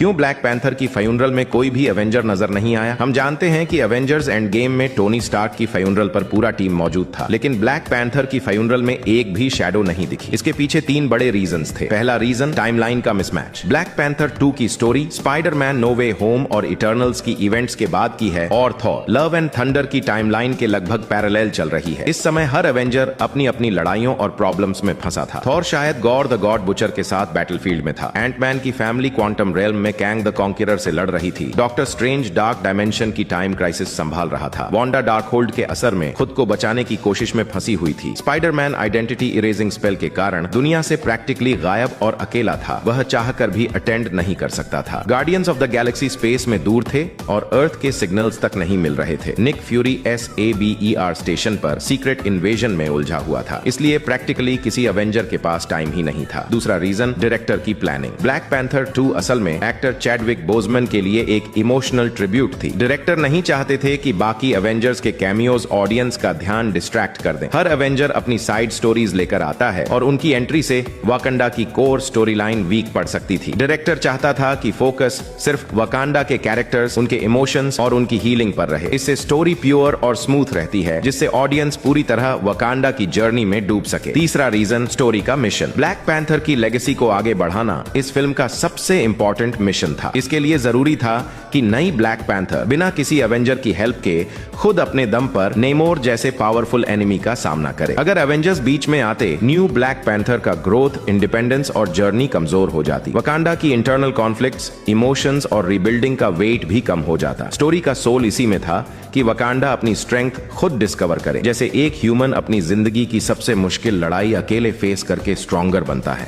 क्यों black panther की funeral में कोई भी एवेंजर नजर नहीं आया? हम जानते हैं कि एवेंजर्स एंड गेम में टोनी स्टार्क की फ्यूनरल पर पूरा टीम मौजूद था, लेकिन ब्लैक पैंथर की फ्यूनरल में एक भी शैडो नहीं दिखी। इसके पीछे 3 बड़े रीजंस थे। पहला रीजन टाइमलाइन का मिसमैच। ब्लैक पैंथर 2 की स्टोरी स्पाइडरमैन नो वे होम और इटर्नल्स की इवेंट्स के बाद की है, और थॉर लव एंड थंडर की टाइमलाइन के लगभग पैरेलल चल रही है। इस समय हर एवेंजर अपनी अपनी लड़ाइयों और प्रॉब्लम्स में फंसा था। थॉर शायद गॉर द गॉड बुचर के साथ बैटलफील्ड में था। एंटमैन की फैमिली क्वांटम रेल्म में कैंग द कॉन्करर से लड़ रही थी। डॉक्टर स्ट्रेंज डार्क डायमेंशन की टाइम क्राइसिस संभाल रहा था। वांडा डार्कहोल्ड के असर में खुद को बचाने की कोशिश में फंसी हुई थी। स्पाइडरमैन आइडेंटिटी इरेजिंग स्पेल के कारण दुनिया से प्रैक्टिकली गायब और अकेला था। वह चाहकर भी अटेंड नहीं कर सकता था। Guardians of the Galaxy space में दूर थे और अर्थ के सिग्नल्स तक नहीं मिल रहे थे। निक फ्यूरी SABER स्टेशन पर सीक्रेट इन्वेजन में उलझा हुआ था, इसलिए प्रैक्टिकली किसी एवेंजर के पास टाइम ही नहीं था। दूसरा रीजन डायरेक्टर की प्लानिंग। ब्लैक पैंथर 2 असल में एक्टर चैडविक बोजमैन के लिए एक इमोशनल ट्रिब्यूट थी। डायरेक्टर नहीं चाहते थे कि बाकी एवेंजर्स के कैमियोज ऑडियंस का ध्यान डिस्ट्रैक्ट कर दें। हर एवेंजर अपनी साइड स्टोरीज लेकर आता है और उनकी एंट्री से वाकंडा की कोर स्टोरी लाइन वीक पड़ सकती थी। डायरेक्टर चाहता था कि फोकस सिर्फ वाकंडा के कैरेक्टर्स, उनके इमोशंस और उनकी हीलिंग पर रहे। इससे स्टोरी प्योर और स्मूथ रहती है, जिससे ऑडियंस पूरी तरह वाकंडा की जर्नी में डूब सके। तीसरा रीजन स्टोरी का मिशन। ब्लैक पैंथर की लेगेसी को आगे बढ़ाना इस फिल्म का सबसे इंपॉर्टेंट मिशन था। इसके लिए जरूरी था कि नई ब्लैक पैंथर बिना किसी एवेंजर की हेल्प के खुद अपने दम पर नेमोर जैसे पावरफुल एनिमी का सामना करे। अगर एवेंजर्स बीच में आते, न्यू ब्लैक पैंथर का ग्रोथ, इंडिपेंडेंस और जर्नी कमजोर हो जाती। वाकांडा की इंटरनल कॉन्फ्लिक्ट्स, इमोशंस और रीबिल्डिंग का वेट भी कम हो जाता। स्टोरी का सोल इसी में था कि वाकांडा अपनी स्ट्रेंथ खुद डिस्कवर करे, जैसे एक ह्यूमन अपनी जिंदगी की सबसे मुश्किल लड़ाई अकेले फेस करके स्ट्रॉन्गर बनता है।